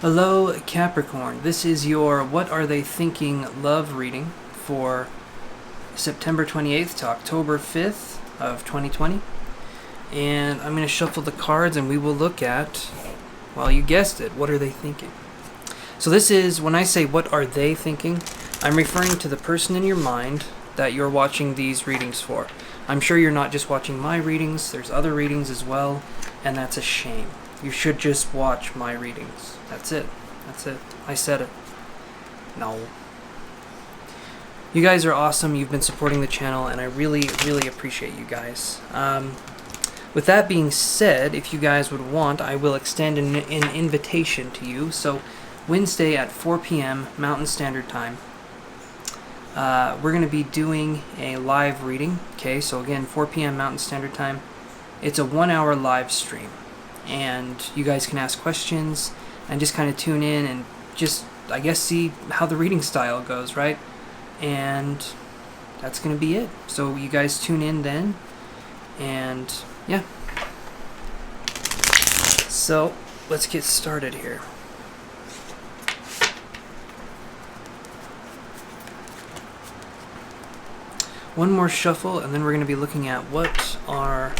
Hello, Capricorn. This is your What Are They Thinking love reading for September 28th to October 5th of 2020. And I'm going to shuffle the cards and we will look at, well, you guessed it, what are they thinking? So this is, when I say what are they thinking, I'm referring to the person in your mind that you're watching these readings for. I'm sure you're not just watching my readings, there's other readings as well, and that's a shame. You should just watch my readings. That's it. That's it. I said it. No. You guys are awesome. You've been supporting the channel, and I really, really appreciate you guys. With that being said, if you guys would want, I will extend an invitation to you. So, Wednesday at 4 p.m. Mountain Standard Time, we're going to be doing a live reading. Okay, so again, 4 p.m. Mountain Standard Time. It's a 1-hour live stream. And you guys can ask questions and just kind of tune in and just, I guess, see how the reading style goes, right? And that's going to be it. So you guys tune in then. And yeah. So let's get started here. One more shuffle, and then we're going to be looking at what are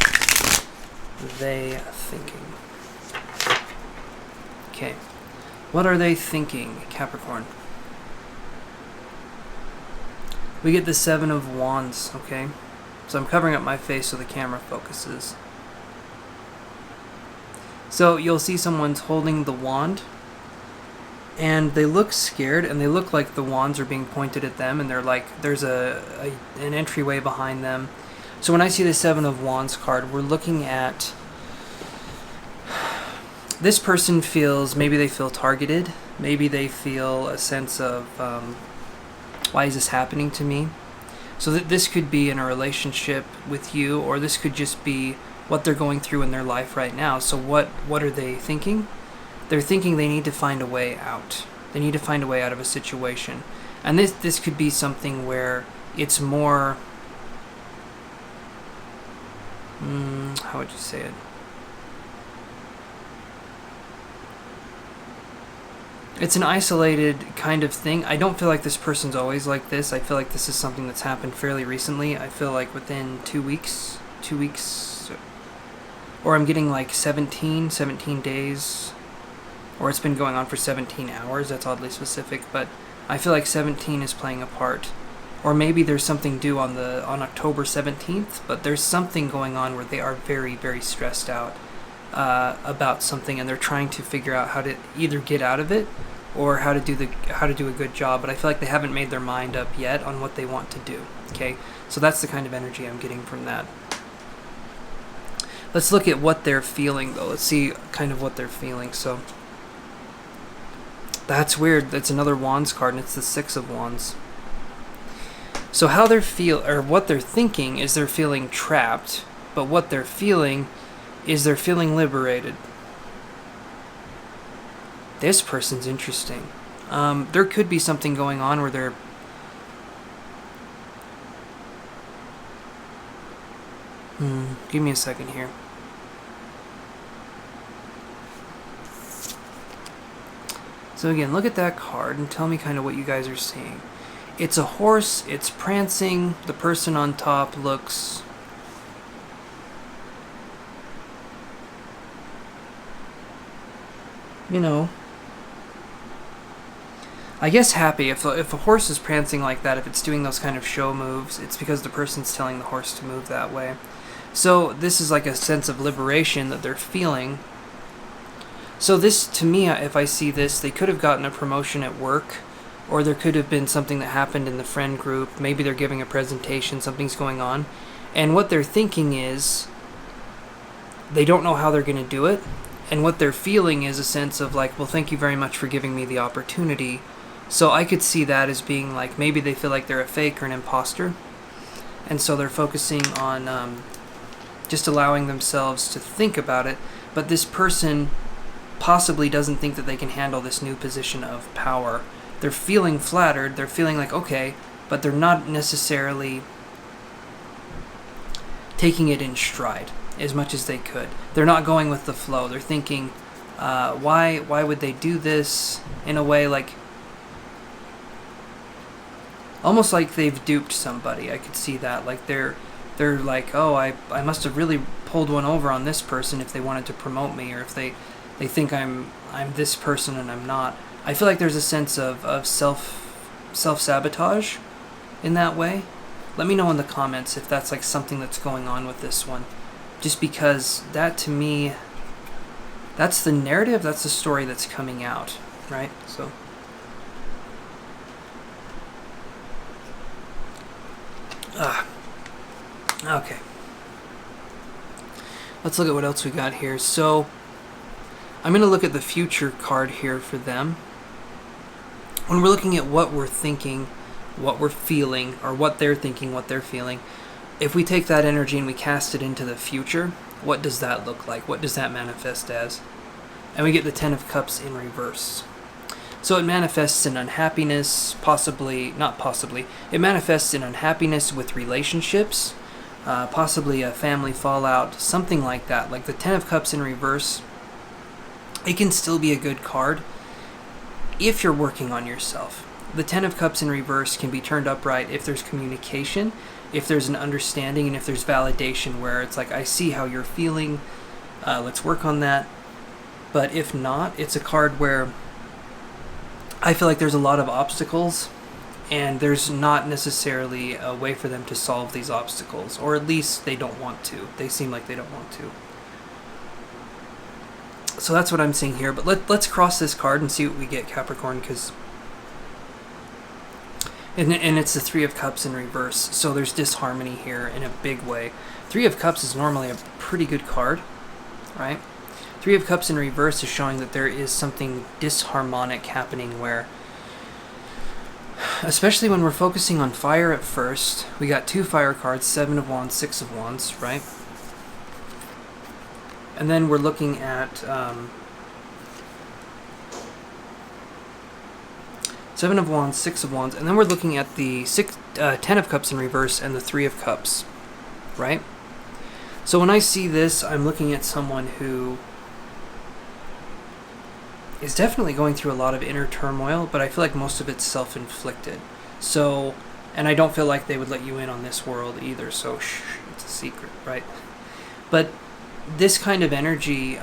they thinking. Okay, what are they thinking, Capricorn? We get the 7 of Wands, okay? So I'm covering up my face so the camera focuses. So you'll see someone's holding the wand, and they look scared, and they look like the wands are being pointed at them, and they're like, there's an entryway behind them. So when I see the 7 of Wands card, we're looking at this person feels, maybe they feel targeted, maybe they feel a sense of, why is this happening to me? So that this could be in a relationship with you, or this could just be what they're going through in their life right now. So what are they thinking? They're thinking they need to find a way out. They need to find a way out of a situation. And this could be something where it's more, how would you say it? It's an isolated kind of thing. I don't feel like this person's always like this. I feel like this is something that's happened fairly recently. I feel like within 2 weeks, or I'm getting like 17 days, or it's been going on for 17 hours. That's oddly specific, but I feel like 17 is playing a part. Or maybe there's something due on October 17th, but there's something going on where they are very, very stressed out about something, and they're trying to figure out how to either get out of it or how to do a good job. But I feel like they haven't made their mind up yet on what they want to do. Okay, so that's the kind of energy I'm getting from that. Let's look at what they're feeling, though. Let's see kind of what they're feeling. So that's weird. That's another Wands card, and it's the 6 of Wands. So how they're what they're thinking is they're feeling trapped, but what they're feeling is they're feeling liberated. This person's interesting. There could be something going on where they're give me a second here. So again, look at that card and tell me kind of what you guys are seeing. It's a horse, it's prancing, the person on top looks I guess happy. If a horse is prancing like that, if it's doing those kind of show moves, it's because the person's telling the horse to move that way. So this is like a sense of liberation that they're feeling. So this, to me, if I see this, they could have gotten a promotion at work, or there could have been something that happened in the friend group. Maybe they're giving a presentation, something's going on, and what they're thinking is they don't know how they're going to do it. And what they're feeling is a sense of like, well, thank you very much for giving me the opportunity. So I could see that as being like, maybe they feel like they're a fake or an imposter. And so they're focusing on just allowing themselves to think about it. But this person possibly doesn't think that they can handle this new position of power. They're feeling flattered. They're feeling like, okay, but they're not necessarily taking it in stride as much as they could. They're not going with the flow. They're thinking, Why would they do this in a way like almost like they've duped somebody? I could see that. Like they're like, oh, I must have really pulled one over on this person if they wanted to promote me, or if they think I'm this person and I'm not. I feel like there's a sense of self-sabotage in that way. Let me know in the comments if that's like something that's going on with this one. Just because that, to me, that's the narrative, that's the story that's coming out, right? So okay. Let's look at what else we got here. So I'm going to look at the future card here for them. When we're looking at what we're thinking, what we're feeling, or what they're thinking, what they're feeling, if we take that energy and we cast it into the future, what does that look like? What does that manifest as? And we get the Ten of Cups in reverse. So it manifests in unhappiness, it manifests in unhappiness with relationships, possibly a family fallout, something like that. Like the Ten of Cups in reverse, it can still be a good card if you're working on yourself. The Ten of Cups in reverse can be turned upright if there's communication, if there's an understanding, and if there's validation where it's like, I see how you're feeling, let's work on that. But if not, it's a card where I feel like there's a lot of obstacles and there's not necessarily a way for them to solve these obstacles, or at least they don't want to. They seem like they don't want to. So that's what I'm seeing here. But let's cross this card and see what we get, Capricorn, because and it's the Three of Cups in reverse. So there's disharmony here in a big way. Three of Cups is normally a pretty good card, right? Three of Cups in reverse is showing that there is something disharmonic happening where, especially when we're focusing on fire at first, we got two fire cards, Seven of Wands, Six of Wands, right? And then we're looking at Seven of Wands, Six of Wands, and then we're looking at the Ten of Cups in reverse and the Three of Cups, right? So when I see this, I'm looking at someone who is definitely going through a lot of inner turmoil, but I feel like most of it's self-inflicted. So, and I don't feel like they would let you in on this world either, so shh, it's a secret, right? But this kind of energy,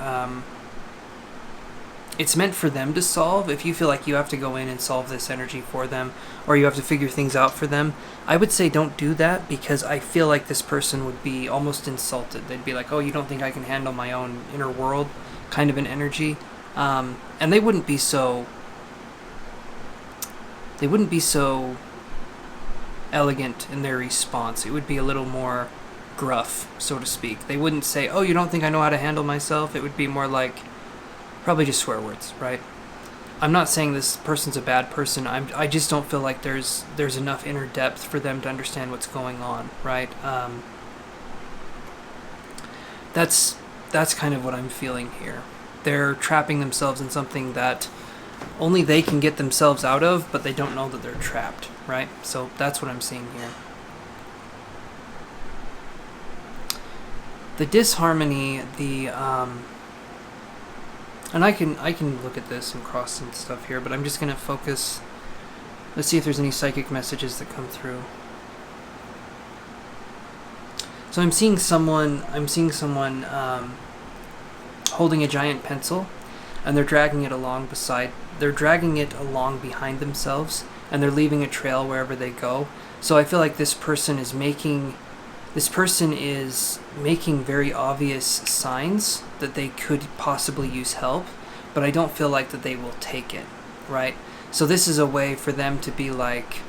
it's meant for them to solve. If you feel like you have to go in and solve this energy for them, or you have to figure things out for them, I would say don't do that, because I feel like this person would be almost insulted. They'd be like, oh, you don't think I can handle my own inner world, kind of an energy. And they wouldn't be so elegant in their response. It would be a little more gruff, so to speak. They wouldn't say, oh, you don't think I know how to handle myself? It would be more like probably just swear words, right? I'm not saying this person's a bad person. I just don't feel like there's enough inner depth for them to understand what's going on, right? That's kind of what I'm feeling here. They're trapping themselves in something that only they can get themselves out of, but they don't know that they're trapped, right? So that's what I'm seeing here. The disharmony, and I can look at this and cross some stuff here, but I'm just gonna focus. Let's see if there's any psychic messages that come through. So I'm seeing someone holding a giant pencil, and they're dragging it along behind themselves, and they're leaving a trail wherever they go. So I feel like this person is making very obvious signs that they could possibly use help, but I don't feel like that they will take it, right? So this is a way for them to be like,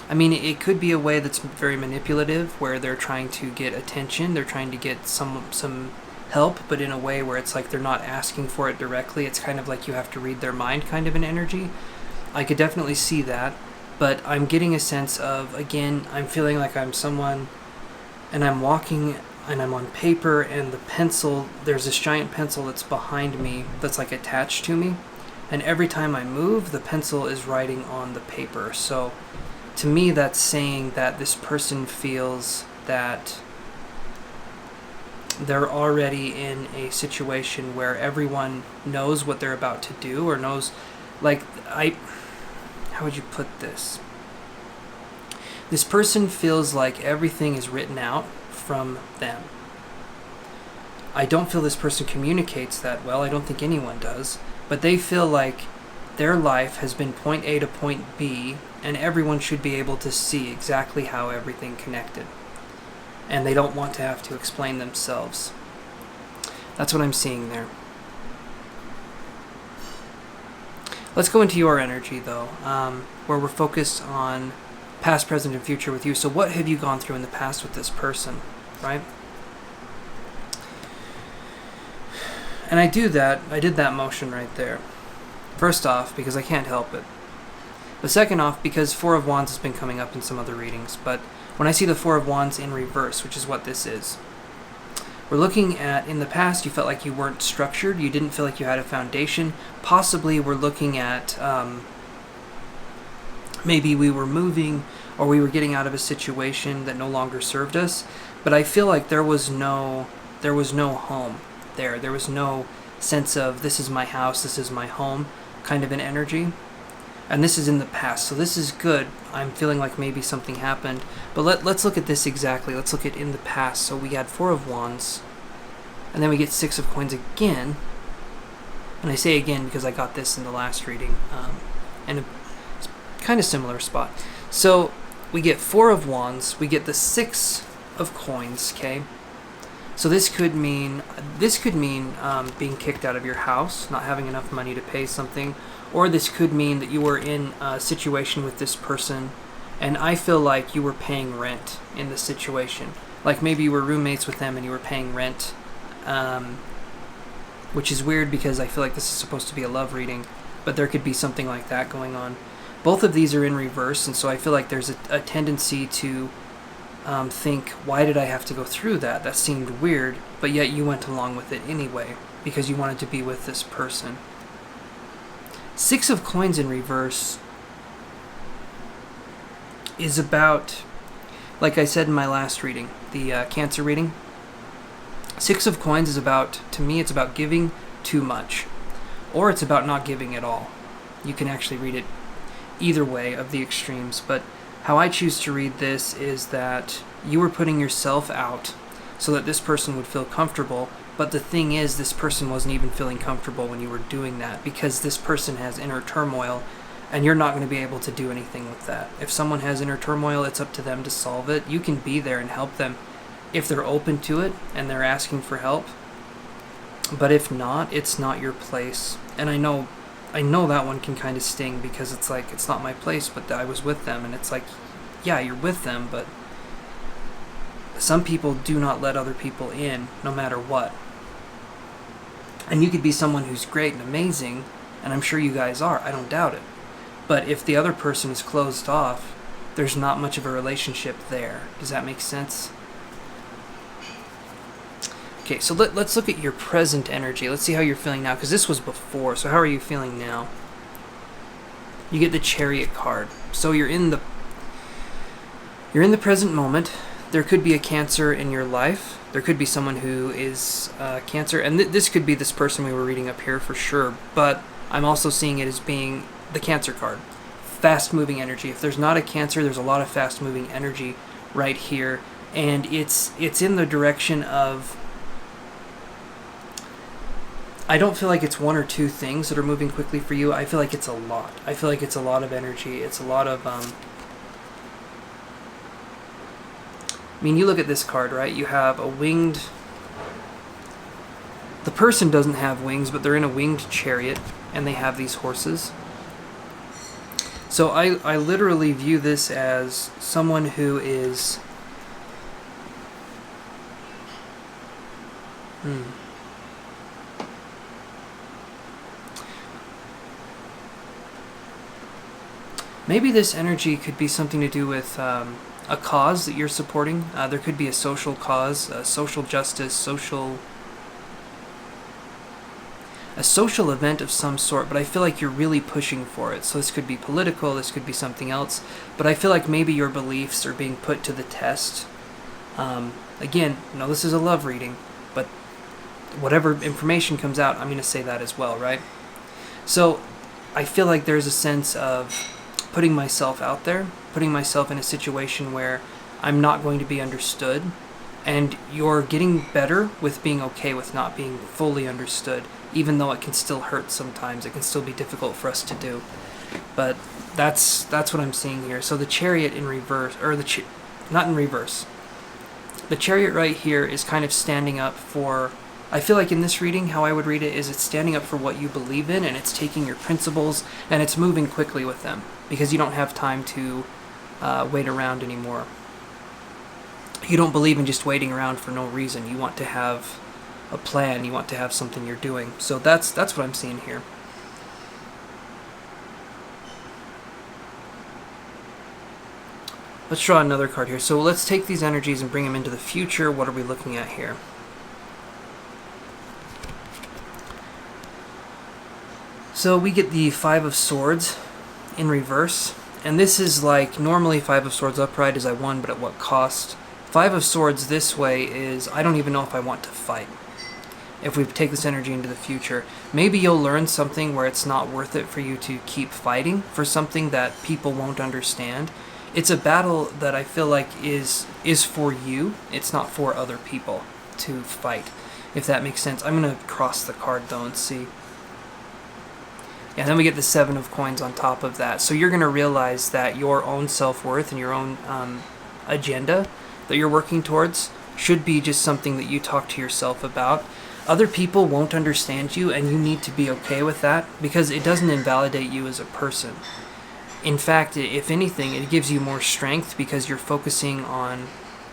I mean, it could be a way that's very manipulative, where they're trying to get attention, they're trying to get some help, but in a way where it's like they're not asking for it directly. It's kind of like you have to read their mind kind of an energy. I could definitely see that, but I'm getting a sense of, again, I'm feeling like I'm someone and I'm walking and I'm on paper, and the pencil, there's this giant pencil that's behind me that's like attached to me, and every time I move, the pencil is writing on the paper. So to me, that's saying that this person feels that they're already in a situation where everyone knows what they're about to do, or knows, like, how would you put this? This person feels like everything is written out from them. I don't feel this person communicates that well. I don't think anyone does. But they feel like their life has been point A to point B, and everyone should be able to see exactly how everything connected. And they don't want to have to explain themselves. That's what I'm seeing there. Let's go into your energy, though, where we're focused on past, present, and future with you. So what have you gone through in the past with this person, right? And I did that motion right there. First off, because I can't help it. But second off, because Four of Wands has been coming up in some other readings. But when I see the Four of Wands in reverse, which is what this is, we're looking at, in the past, you felt like you weren't structured. You didn't feel like you had a foundation. Possibly we're looking at maybe we were moving, or we were getting out of a situation that no longer served us. But I feel like there was no home there. There was no sense of, this is my house, this is my home, kind of an energy. And this is in the past, so this is good. I'm feeling like maybe something happened. But let's look at this exactly. Let's look at in the past. So we had Four of Wands, and then we get Six of Coins again. And I say again because I got this in the last reading, and a kind of similar spot. So we get Four of Wands, we get the Six of Coins, okay? So this could mean being kicked out of your house, not having enough money to pay something, or this could mean that you were in a situation with this person, and I feel like you were paying rent in the situation. Like maybe you were roommates with them and you were paying rent, which is weird because I feel like this is supposed to be a love reading, but there could be something like that going on. Both of these are in reverse, and so I feel like there's a tendency to think, why did I have to go through that? That seemed weird, but yet you went along with it anyway because you wanted to be with this person. Six of Coins in reverse is about, like I said in my last reading, the Cancer reading, Six of Coins is about, to me, it's about giving too much, or it's about not giving at all. You can actually read it either way of the extremes, but how I choose to read this is that you were putting yourself out so that this person would feel comfortable, but the thing is, this person wasn't even feeling comfortable when you were doing that, because this person has inner turmoil, and you're not going to be able to do anything with that. If someone has inner turmoil, it's up to them to solve it. You can be there and help them if they're open to it and they're asking for help, but if not, it's not your place. And I know that one can kind of sting, because it's like, it's not my place, but I was with them, and it's like, yeah, you're with them, but some people do not let other people in, no matter what. And you could be someone who's great and amazing, and I'm sure you guys are, I don't doubt it. But if the other person is closed off, there's not much of a relationship there. Does that make sense? Okay, so let's look at your present energy. Let's see how you're feeling now, because this was before. So how are you feeling now? You get the Chariot card. So you're in the present moment. There could be a Cancer in your life. There could be someone who is Cancer, and this could be this person we were reading up here for sure. But I'm also seeing it as being the Cancer card. Fast-moving energy. If there's not a Cancer, there's a lot of fast-moving energy right here, and it's in the direction of, I don't feel like it's one or two things that are moving quickly for you. I feel like it's a lot. I feel like it's a lot of energy. It's a lot of, I mean, you look at this card, right? You have a winged, the person doesn't have wings, but they're in a winged chariot, and they have these horses. So I literally view this as someone who is, maybe this energy could be something to do with a cause that you're supporting. There could be a social cause, social justice, a social event of some sort, but I feel like you're really pushing for it. So this could be political, this could be something else, but I feel like maybe your beliefs are being put to the test. Again, no, this is a love reading, but whatever information comes out, I'm going to say that as well, right? So I feel like there's a sense of putting myself out there, putting myself in a situation where I'm not going to be understood, and you're getting better with being okay with not being fully understood, even though it can still hurt sometimes. It can still be difficult for us to do. But that's what I'm seeing here. So the Chariot in reverse, or not in reverse. The Chariot right here is kind of standing up for, I feel like in this reading, how I would read it is it's standing up for what you believe in, and it's taking your principles and it's moving quickly with them because you don't have time to wait around anymore. You don't believe in just waiting around for no reason. You want to have a plan. You want to have something you're doing. So that's what I'm seeing here. Let's draw another card here. So let's take these energies and bring them into the future. What are we looking at here? So we get the Five of Swords in reverse. And this is like, normally Five of Swords upright is I won, but at what cost? Five of Swords this way is I don't even know if I want to fight. If we take this energy into the future, maybe you'll learn something where it's not worth it for you to keep fighting for something that people won't understand. It's a battle that I feel like is for you. It's not for other people to fight, if that makes sense. I'm going to cross the card though and see. And then we get the Seven of Coins on top of that. So you're going to realize that your own self-worth and your own agenda that you're working towards should be just something that you talk to yourself about. Other people won't understand you, and you need to be okay with that because it doesn't invalidate you as a person. In fact, if anything, it gives you more strength because you're focusing on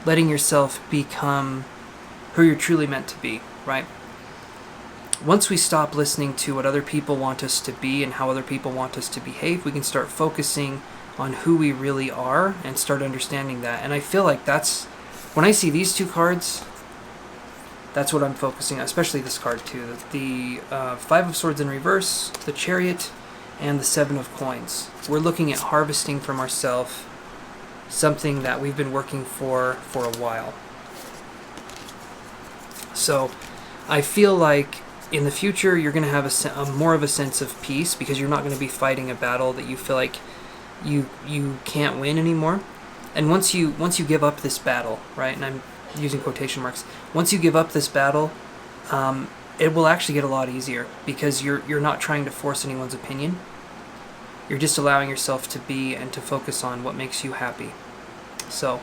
letting yourself become who you're truly meant to be, right? Once we stop listening to what other people want us to be and how other people want us to behave, we can start focusing on who we really are and start understanding that. And I feel like that's, when I see these two cards, that's what I'm focusing on, especially this card too. The Five of Swords in reverse, the Chariot, and the Seven of Coins. We're looking at harvesting from ourselves something that we've been working for a while. So I feel like in the future you're going to have a more of a sense of peace because you're not going to be fighting a battle that you feel like you can't win anymore. And once you give up this battle, right, and I'm using quotation marks, once you give up this battle, it will actually get a lot easier because you're not trying to force anyone's opinion. You're just allowing yourself to be and to focus on what makes you happy. So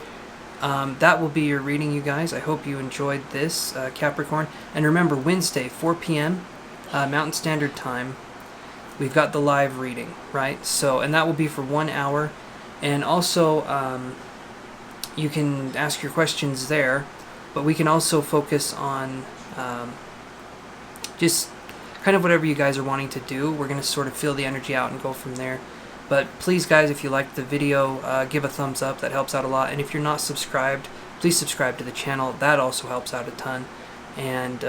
that will be your reading, you guys. I hope you enjoyed this, Capricorn. And remember, Wednesday, 4 p.m. Mountain Standard Time, we've got the live reading, right? So, and that will be for 1 hour. And also, you can ask your questions there, but we can also focus on just kind of whatever you guys are wanting to do. We're going to sort of feel the energy out and go from there. But please, guys, if you liked the video, give a thumbs up. That helps out a lot. And if you're not subscribed, please subscribe to the channel. That also helps out a ton. And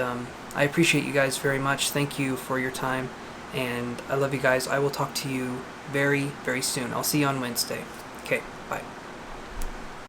I appreciate you guys very much. Thank you for your time. And I love you guys. I will talk to you very, very soon. I'll see you on Wednesday. Okay.